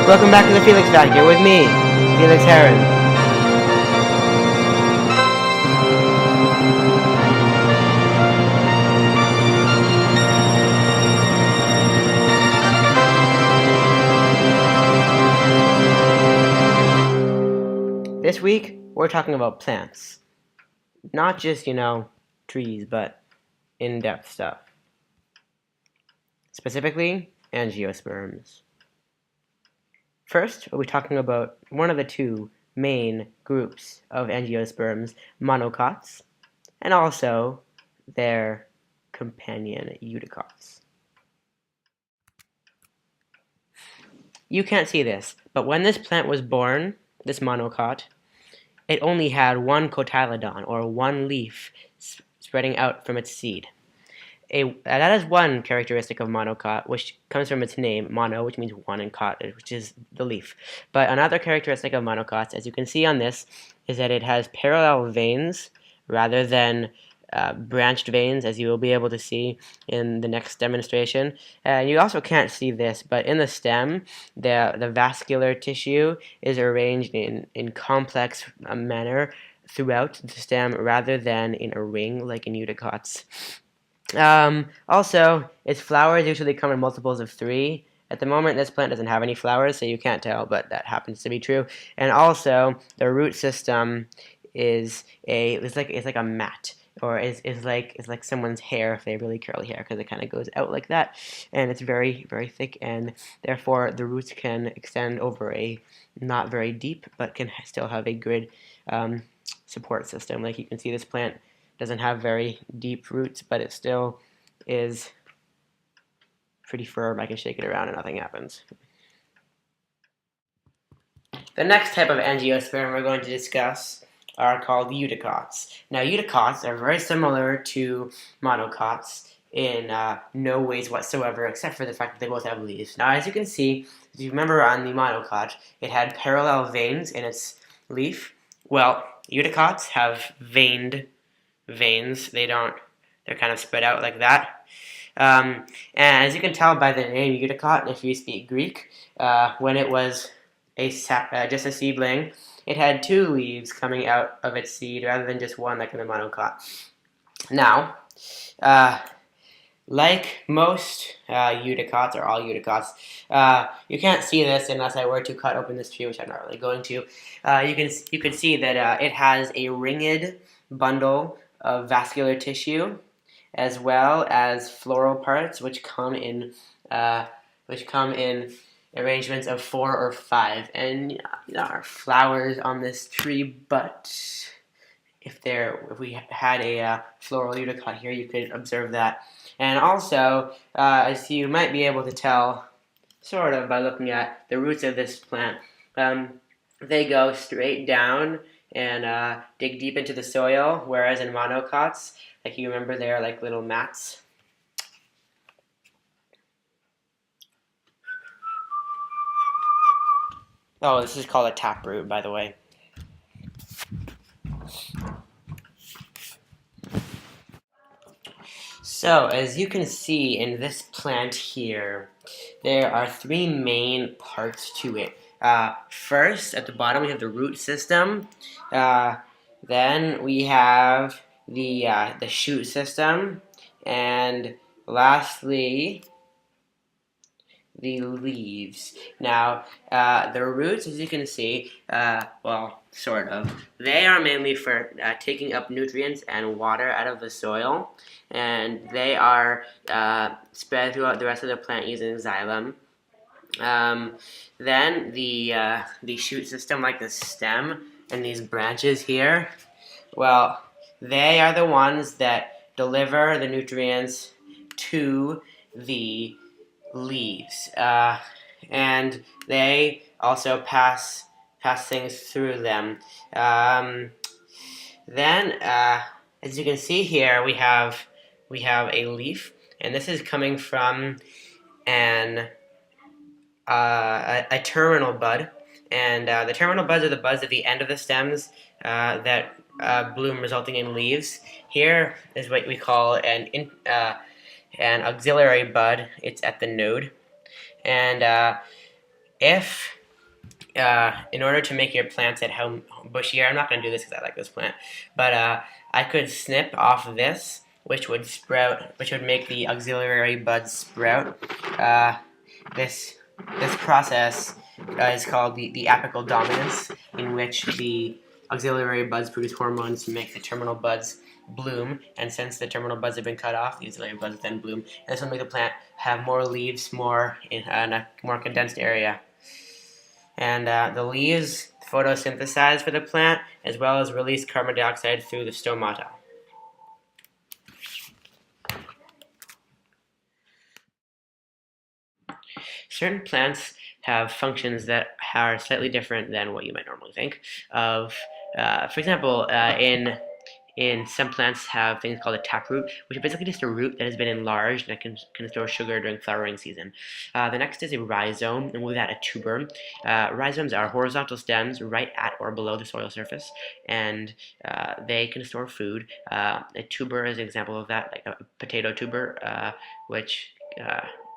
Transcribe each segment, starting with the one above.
Welcome back to the Felix Factor with me, Felix Heron. This week, we're talking about plants. Not just, trees, but in-depth stuff. Specifically, angiosperms. First, we'll be talking about one of the two main groups of angiosperms, monocots, and also their companion eudicots. You can't see this, but when this plant was born, this monocot, it only had one cotyledon, or one leaf, spreading out from its seed. That is one characteristic of monocot, which comes from its name, mono, which means one, and cot, which is the leaf. But another characteristic of monocots, as you can see on this, is that it has parallel veins rather than branched veins, as you will be able to see in the next demonstration. And you also can't see this, but in the stem, the vascular tissue is arranged in complex manner throughout the stem rather than in a ring like in eudicots. Also, its flowers usually come in multiples of 3. At the moment, this plant doesn't have any flowers, so you can't tell, but that happens to be true. And also, the root system is like a mat, or is like someone's hair if they have really curly hair, because it kind of goes out like that, and it's very, very thick, and therefore the roots can extend over a not very deep, but can still have a good support system. Like you can see, this plant doesn't have very deep roots, but it still is pretty firm. I can shake it around and nothing happens. The next type of angiosperm we're going to discuss are called eudicots. Now, eudicots are very similar to monocots in no ways whatsoever, except for the fact that they both have leaves. Now, as you can see, if you remember on the monocot, it had parallel veins in its leaf. Well, eudicots have veined veins. They're kind of spread out like that. And as you can tell by the name eudicot, if you speak Greek, when it was just a seedling, it had 2 leaves coming out of its seed rather than just one like in the monocot. Now, like most eudicots, or all eudicots, you can't see this unless I were to cut open this tree, which I'm not really going to. You can see that it has a ringed bundle of vascular tissue, as well as floral parts, which come in arrangements of 4 or 5. And there are flowers on this tree, but if we had a floral eudicot here, you could observe that. And also, as you might be able to tell, sort of by looking at the roots of this plant, they go straight down and dig deep into the soil, whereas in monocots, like you remember, they're like little mats. Oh, this is called a taproot, by the way. So, as you can see in this plant here, there are 3 main parts to it. First, at the bottom, we have the root system. Then we have the shoot system, and lastly, the leaves. Now, the roots, as you can see, well, sort of, they are mainly for taking up nutrients and water out of the soil, and they are spread throughout the rest of the plant using xylem. Then the shoot system, like the stem and these branches here, well, they are the ones that deliver the nutrients to the leaves, and they also pass things through them. Then, as you can see here, we have a leaf, and this is coming from a terminal bud, and the terminal buds are the buds at the end of the stems that bloom, resulting in leaves. Here is what we call an auxiliary bud. It's at the node, and If in order to make your plants at home bushier, I'm not going to do this because I like this plant, but I could snip off this, which would sprout, which would make the auxiliary buds sprout. This this process is called the apical dominance, in which the auxiliary buds produce hormones to make the terminal buds bloom, and since the terminal buds have been cut off, the auxiliary buds then bloom, and this will make the plant have more leaves, more in a more condensed area. And the leaves photosynthesize for the plant, as well as release carbon dioxide through the stomata. Certain plants have functions that are slightly different than what you might normally think of. For example, in some plants have things called a taproot, which is basically just a root that has been enlarged and can store sugar during flowering season. The next is a rhizome, and with that a tuber. Rhizomes are horizontal stems right at or below the soil surface, and they can store food. A tuber is an example of that, like a potato tuber, which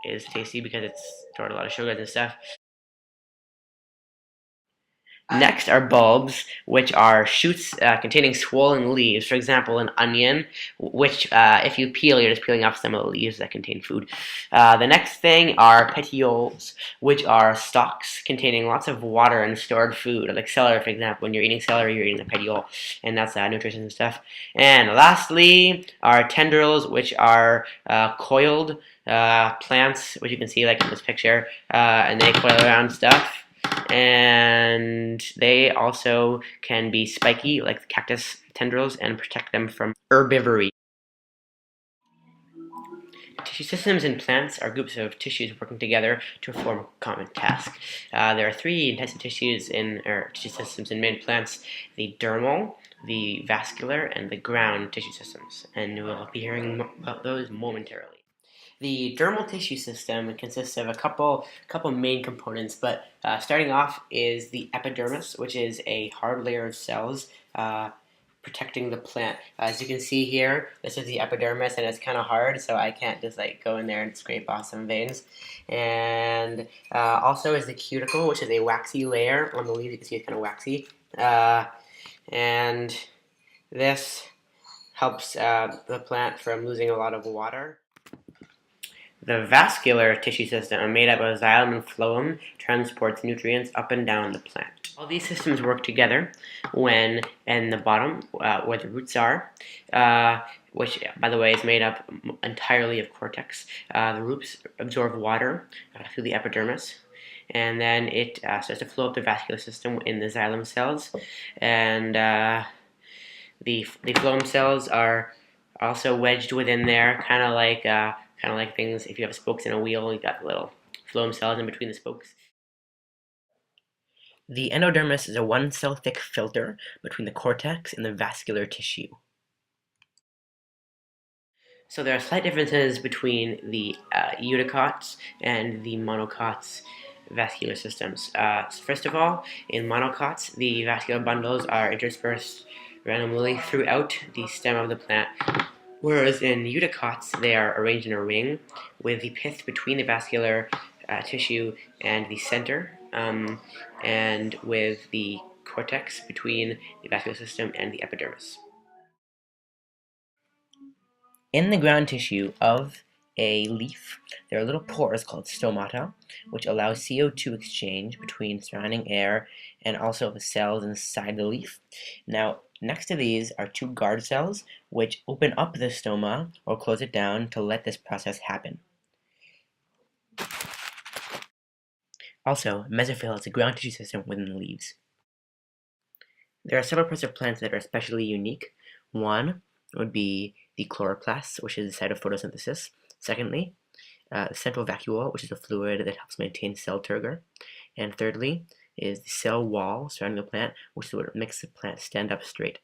is tasty because it's stored a lot of sugars and stuff. Next are bulbs, which are shoots containing swollen leaves. For example, an onion, which if you peel, you're just peeling off some of the leaves that contain food. The next thing are petioles, which are stalks containing lots of water and stored food. Like celery, for example, when you're eating celery, you're eating a petiole, and that's nutrition and stuff. And lastly are tendrils, which are coiled plants, which you can see like in this picture, and they coil around stuff. And they also can be spiky, like the cactus tendrils, and protect them from herbivory. Tissue systems in plants are groups of tissues working together to perform a common task. There are three types of tissues or tissue systems in many plants: the dermal, the vascular, and the ground tissue systems. And we'll be hearing about those momentarily. The dermal tissue system consists of a couple main components, but starting off is the epidermis, which is a hard layer of cells protecting the plant. As you can see here, this is the epidermis, and it's kind of hard, so I can't just like go in there and scrape off some veins. And also is the cuticle, which is a waxy layer on the leaves. You can see it's kind of waxy, and this helps the plant from losing a lot of water. The vascular tissue system, made up of xylem and phloem, transports nutrients up and down the plant. All these systems work together when, in the bottom, where the roots are, which, by the way, is made up entirely of cortex. The roots absorb water through the epidermis, and then it starts to flow up the vascular system in the xylem cells, and the phloem cells are also wedged within there, kind of like things, if you have spokes in a wheel, you got little phloem cells in between the spokes. The endodermis is a one-cell thick filter between the cortex and the vascular tissue. So there are slight differences between the eudicots and the monocots vascular systems. First of all, in monocots, the vascular bundles are interspersed randomly throughout the stem of the plant, whereas in eudicots, they are arranged in a ring with the pith between the vascular tissue and the center, and with the cortex between the vascular system and the epidermis. In the ground tissue of a leaf, there are little pores called stomata, which allow CO2 exchange between surrounding air and also the cells inside the leaf. Now, next to these are two guard cells, which open up the stoma or close it down to let this process happen. Also, mesophyll is a ground tissue system within the leaves. There are several parts of plants that are especially unique. One would be the chloroplast, which is the site of photosynthesis. Secondly, the central vacuole, which is a fluid that helps maintain cell turgor. And thirdly is the cell wall surrounding the plant, which is what makes the plant stand up straight.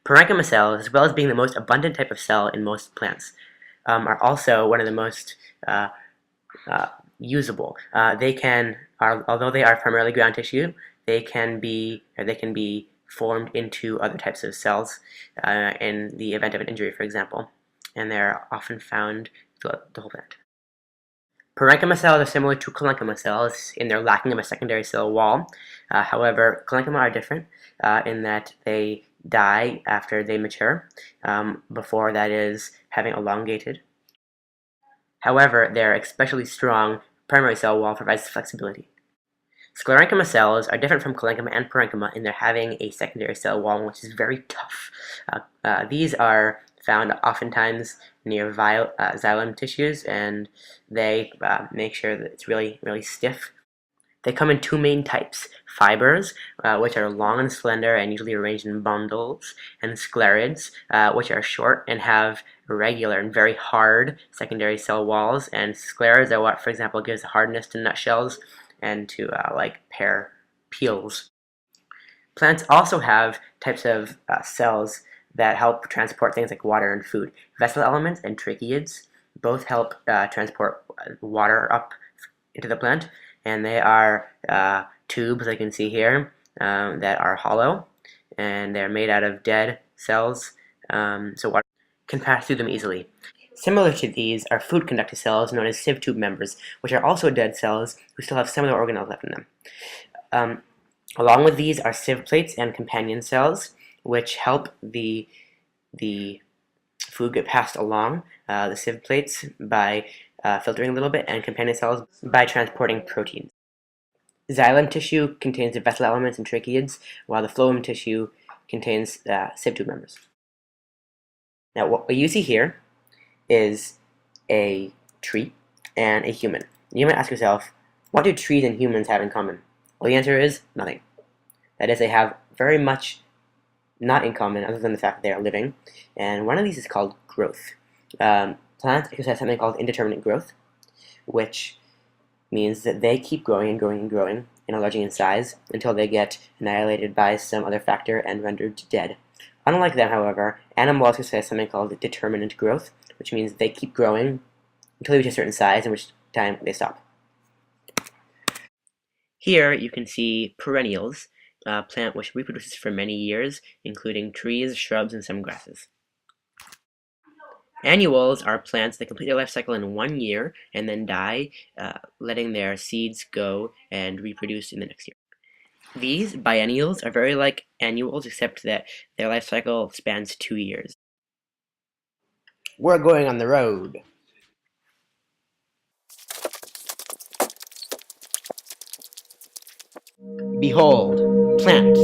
Parenchyma cells, as well as being the most abundant type of cell in most plants, are also one of the most usable. Although they are primarily ground tissue, they can be formed into other types of cells in the event of an injury, for example, and they're often found throughout the whole plant. Parenchyma cells are similar to collenchyma cells in their lacking of a secondary cell wall. However, collenchyma are different in that they die after they mature, before that is having elongated. However, their especially strong primary cell wall provides flexibility. Sclerenchyma cells are different from collenchyma and parenchyma in their having a secondary cell wall, which is very tough. These are found oftentimes near xylem tissues, and they make sure that it's really, really stiff. They come in two main types: fibers, which are long and slender and usually arranged in bundles, and sclerids, which are short and have irregular and very hard secondary cell walls. And sclerids are what, for example, gives hardness to nutshells and to like pear peels. Plants also have types of cells that help transport things like water and food. Vessel elements and tracheids both help transport water up into the plant, and they are tubes, like you can see here, that are hollow, and they're made out of dead cells, so water can pass through them easily. Similar to these are food conducting cells known as sieve tube members, which are also dead cells who still have some of their organelles left in them. Along with these are sieve plates and companion cells, which help the food get passed along the sieve plates by filtering a little bit, and companion cells by transporting proteins. Xylem tissue contains the vessel elements and tracheids, while the phloem tissue contains sieve tube members. Now, what you see here is a tree and a human. You might ask yourself, what do trees and humans have in common? Well, the answer is nothing. That is, they have very much not in common other than the fact that they are living, and one of these is called growth. Plants exercise something called indeterminate growth, which means that they keep growing and growing and growing and enlarging in size until they get annihilated by some other factor and rendered dead. Unlike them, however, animals exercise something called determinate growth, which means they keep growing until they reach a certain size, in which time they stop. Here you can see perennials, a plant which reproduces for many years, including trees, shrubs, and some grasses. Annuals are plants that complete their life cycle in 1 year and then die, letting their seeds go and reproduce in the next year. These biennials are very like annuals, except that their life cycle spans 2 years. We're going on the road. Behold, plants.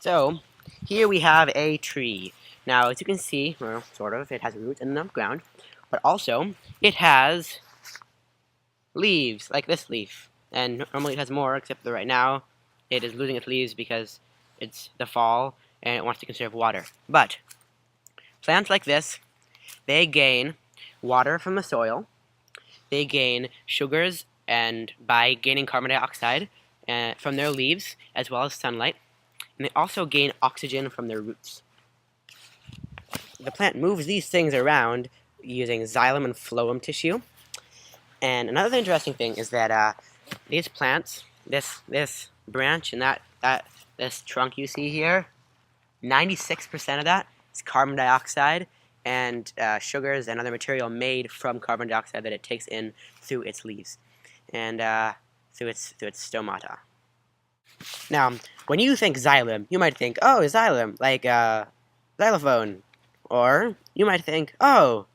So, here we have a tree. Now, as you can see, well, sort of, it has roots in the ground, but also, it has leaves, like this leaf. And normally it has more, except that right now, it is losing its leaves because it's the fall, and it wants to conserve water. But, plants like this, they gain water from the soil, they gain sugars, and by gaining carbon dioxide from their leaves, as well as sunlight, and they also gain oxygen from their roots. The plant moves these things around using xylem and phloem tissue. And another interesting thing is that these plants, this branch and this trunk you see here, 96% of that is carbon dioxide and sugars and other material made from carbon dioxide that it takes in through its leaves and through its stomata. Now, when you think xylem, you might think, oh, xylem, like xylophone. Or you might think, oh,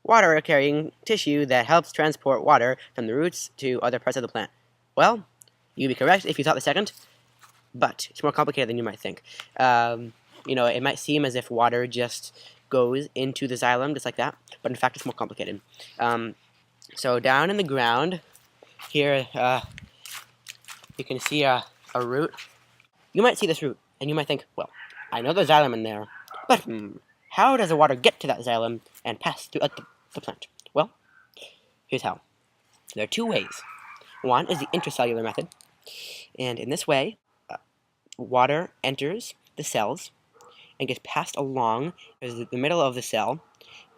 water-carrying tissue that helps transport water from the roots to other parts of the plant. Well, you'd be correct if you thought the second, but it's more complicated than you might think. It might seem as if water just goes into the xylem just like that, but in fact it's more complicated. So down in the ground, here you can see a root. You might see this root, and you might think, well, I know there's xylem in there, but how does the water get to that xylem and pass through the plant? Well, here's how. There are two ways. One is the intracellular method, and in this way, water enters the cells and gets passed along the middle of the cell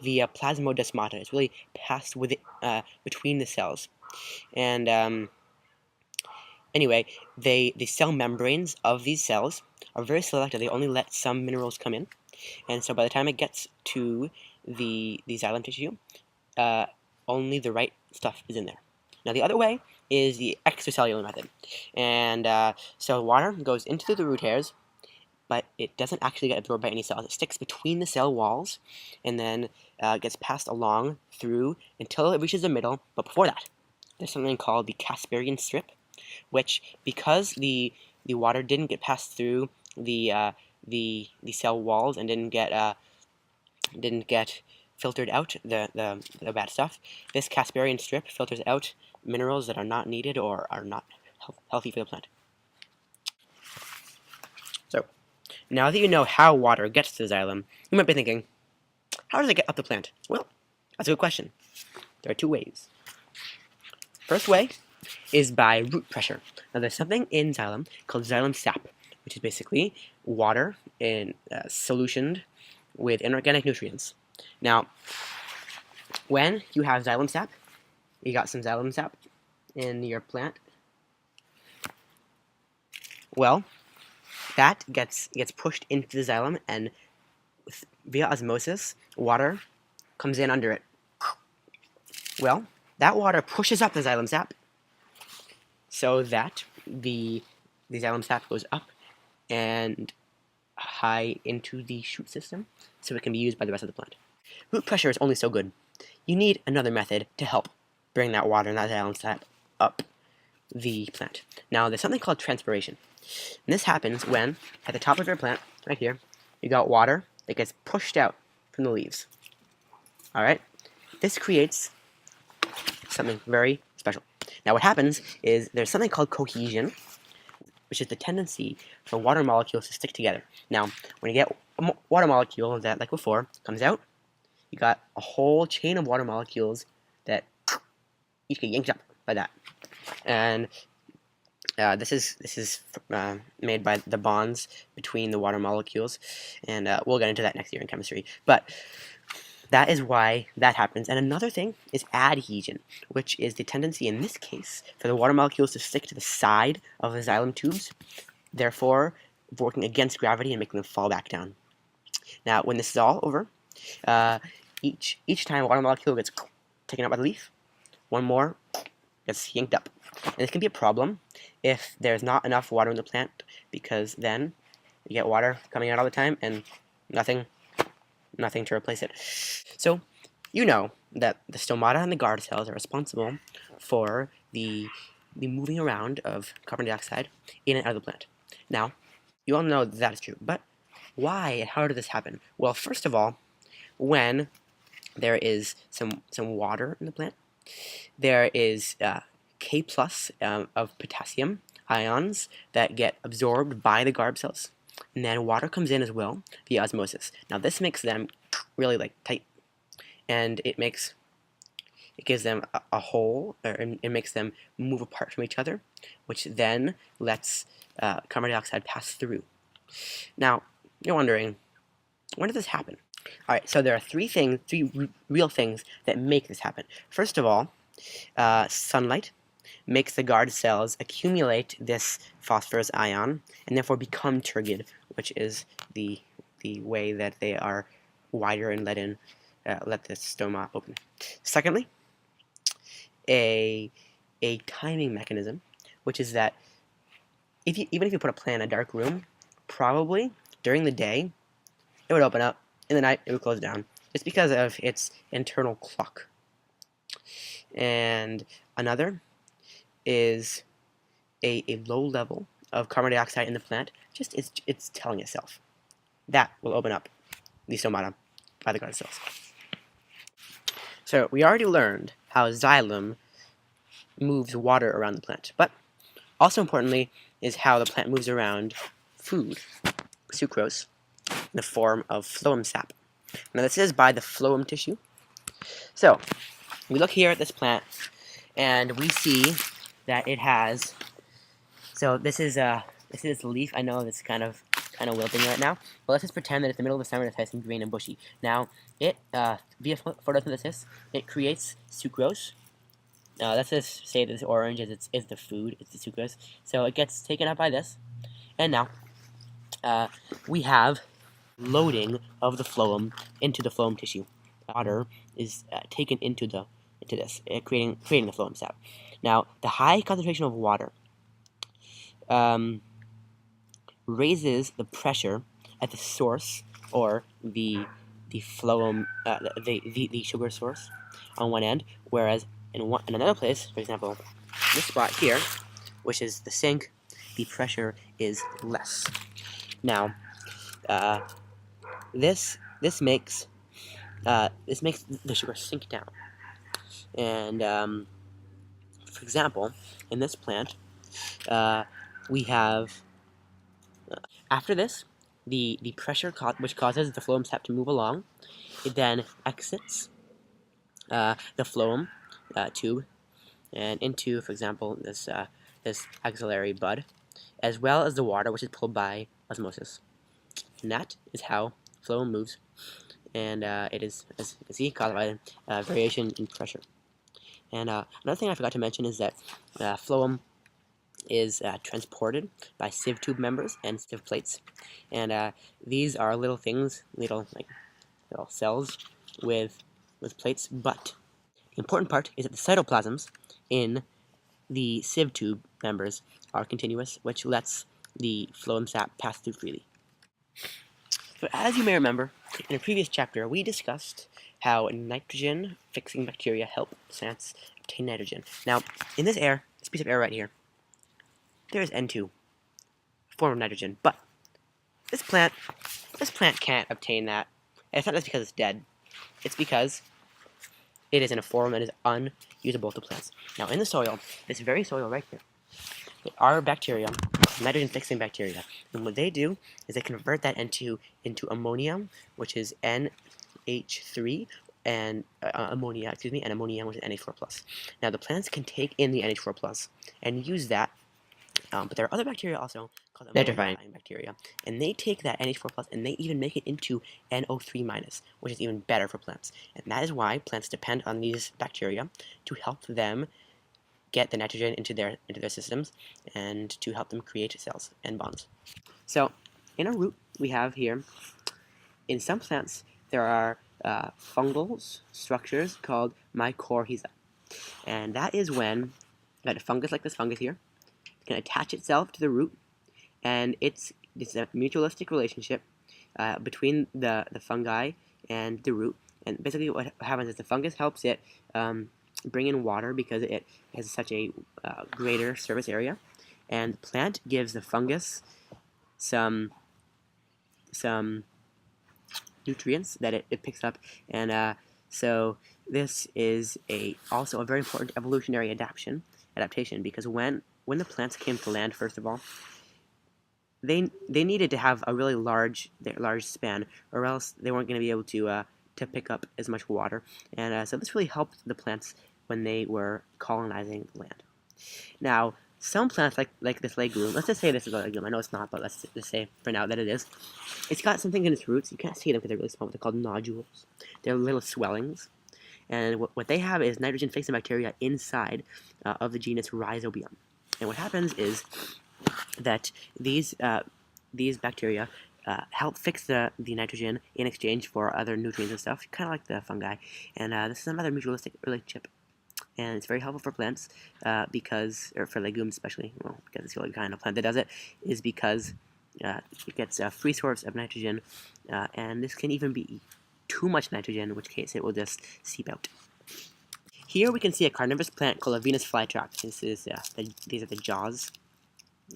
via plasmodesmata. It's really passed with between the cells. And anyway, the cell membranes of these cells are very selective. They only let some minerals come in. And so by the time it gets to the xylem tissue, only the right stuff is in there. Now the other way is the extracellular method, and so water goes into the root hairs, but it doesn't actually get absorbed by any cells. It sticks between the cell walls, and then gets passed along through until it reaches the middle. But before that, there's something called the Casparian strip, which, because the water didn't get passed through the cell walls and didn't get filtered out the bad stuff, this Casparian strip filters out minerals that are not needed or are not healthy for the plant. So, now that you know how water gets to the xylem, you might be thinking, how does it get up the plant? Well, that's a good question. There are two ways. First way is by root pressure. Now, there's something in xylem called xylem sap, which is basically water in solutioned with inorganic nutrients. Now, when you have xylem sap, you got some xylem sap in your plant, well, that gets pushed into the xylem, and via osmosis, water comes in under it. Well, that water pushes up the xylem sap so that the xylem sap goes up and high into the shoot system so it can be used by the rest of the plant. Root pressure is only so good. You need another method to help bring that water and that xylem sap up the plant. Now, there's something called transpiration. And this happens when, at the top of your plant, right here, you got water that gets pushed out from the leaves. Alright? This creates something very special. Now, what happens is there's something called cohesion, which is the tendency for water molecules to stick together. Now, when you get a water molecule that, like before, comes out, you got a whole chain of water molecules that each get yanked up by that. And this is made by the bonds between the water molecules, and we'll get into that next year in chemistry. But that is why that happens. And another thing is adhesion, which is the tendency in this case for the water molecules to stick to the side of the xylem tubes, therefore working against gravity and making them fall back down. Now, when this is all over, each time a water molecule gets taken out by the leaf, one more gets yanked up. And this can be a problem if there's not enough water in the plant, because then you get water coming out all the time and nothing to replace it. So, you know that the stomata and the guard cells are responsible for the moving around of carbon dioxide in and out of the plant. Now, you all know that is true, but why and how did this happen? Well, first of all, when there is some water in the plant, there is K plus of potassium ions that get absorbed by the garb cells, and then water comes in as well via osmosis. Now, this makes them really tight, and it gives them a hole, or it makes them move apart from each other, which then lets carbon dioxide pass through. Now, you're wondering, when did this happen? All right, so there are three real things that make this happen. First of all, sunlight makes the guard cells accumulate this phosphorus ion and therefore become turgid, which is the way that they are wider and let the stoma open. Secondly, a timing mechanism, which is that even if you put a plant in a dark room, probably during the day it would open up, in the night it would close down, just because of its internal clock. And another is a low level of carbon dioxide in the plant. Just it's telling itself that will open up the stomata by the guard cells. So we already learned how xylem moves water around the plant, but also importantly is how the plant moves around food, sucrose, in the form of phloem sap. Now, this is by the phloem tissue. So we look here at this plant, and we see that it has. So this is the leaf. I know it's kind of wilting right now, but let's just pretend that it's the middle of the summer and it's nice and green and bushy. Now, it via photosynthesis, it creates sucrose. Let's just say that this orange is the food, it's the sucrose. So it gets taken up by this, and now we have loading of the phloem into the phloem tissue. water is taken into this, creating the phloem sap. Now, the high concentration of water raises the pressure at the source, or the phloem, the sugar source on one end, whereas in another place, for example, this spot here, which is the sink, the pressure is less. Now, this makes the sugar sink down. And for example, in this plant, we have after this, the pressure which causes the phloem sap to move along, it then exits the phloem tube and into, for example, this axillary bud, as well as the water, which is pulled by osmosis. And that is how phloem moves, and it is, as you can see, caused by variation in pressure. And another thing I forgot to mention is that phloem is transported by sieve tube members and sieve plates, and these are little things, little cells with plates. But the important part is that the cytoplasms in the sieve tube members are continuous, which lets the phloem sap pass through freely. So as you may remember, in a previous chapter, we discussed how nitrogen-fixing bacteria help plants obtain nitrogen. Now, in this piece of air right here, there is N2, a form of nitrogen, but this plant can't obtain that. And it's not just because it's dead. It's because it is in a form that is unusable to plants. Now, in the soil, this very soil right here, there are bacteria, nitrogen-fixing bacteria, and what they do is they convert that into ammonium, which is NH3, and ammonia, and ammonium, which is NH4+. Now, the plants can take in the NH4+ and use that, but there are other bacteria also called nitrifying bacteria, and they take that NH4+ and they even make it into NO3-, which is even better for plants. And that is why plants depend on these bacteria to help them get the nitrogen into their systems and to help them create cells and bonds. So, in a root, we have here, in some plants, there are fungal structures called mycorrhiza. And that is when you got a fungus like this fungus here, can attach itself to the root, and it's a mutualistic relationship between the fungi and the root. And basically what happens is the fungus helps it bring in water because it has such a greater surface area, and the plant gives the fungus some nutrients that it picks up, and so this is also a very important evolutionary adaptation, because when the plants came to land, first of all, they needed to have a really large span, or else they weren't going to be able to pick up as much water, and so this really helped the plants when they were colonizing the land. Now, some plants like this legume, let's just say this is a legume. I know it's not, but let's just say for now that it is. It's got something in its roots. You can't see them because they're really small. They're called nodules. They're little swellings. And what they have is nitrogen-fixing bacteria inside of the genus Rhizobium. And what happens is that these bacteria help fix the nitrogen in exchange for other nutrients and stuff, kind of like the fungi. And this is another mutualistic relationship. And it's very helpful for plants or for legumes especially, well, because it's the only kind of plant that does it, is because it gets a free source of nitrogen, and this can even be too much nitrogen, in which case it will just seep out. Here we can see a carnivorous plant called a Venus flytrap. This is these are the jaws,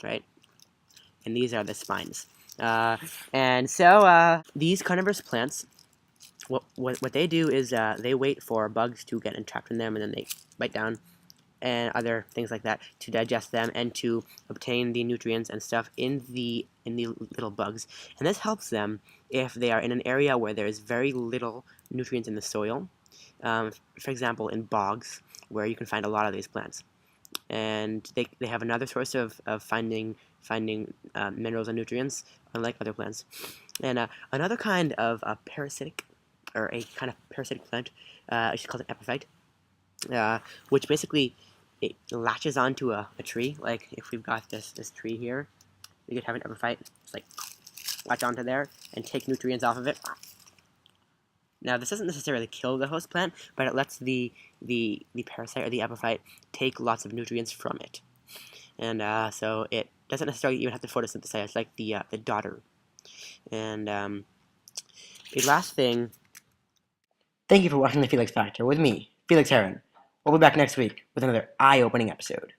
right? And these are the spines. And so these carnivorous plants, what they do is they wait for bugs to get entrapped in them, and then they bite down and other things like that to digest them and to obtain the nutrients and stuff in the little bugs. And this helps them if they are in an area where there is very little nutrients in the soil. For example, in bogs, where you can find a lot of these plants. And they have another source of finding minerals and nutrients, unlike other plants. And another kind of parasitic, or a kind of parasitic plant, is called an epiphyte, which basically it latches onto a tree. Like if we've got this tree here, we could have an epiphyte just like latch onto there and take nutrients off of it. Now, this doesn't necessarily kill the host plant, but it lets the parasite or the epiphyte take lots of nutrients from it. And so it doesn't necessarily even have to photosynthesize like the daughter. And the last thing, thank you for watching the Felix Factor with me, Felix Heron. We'll be back next week with another eye-opening episode.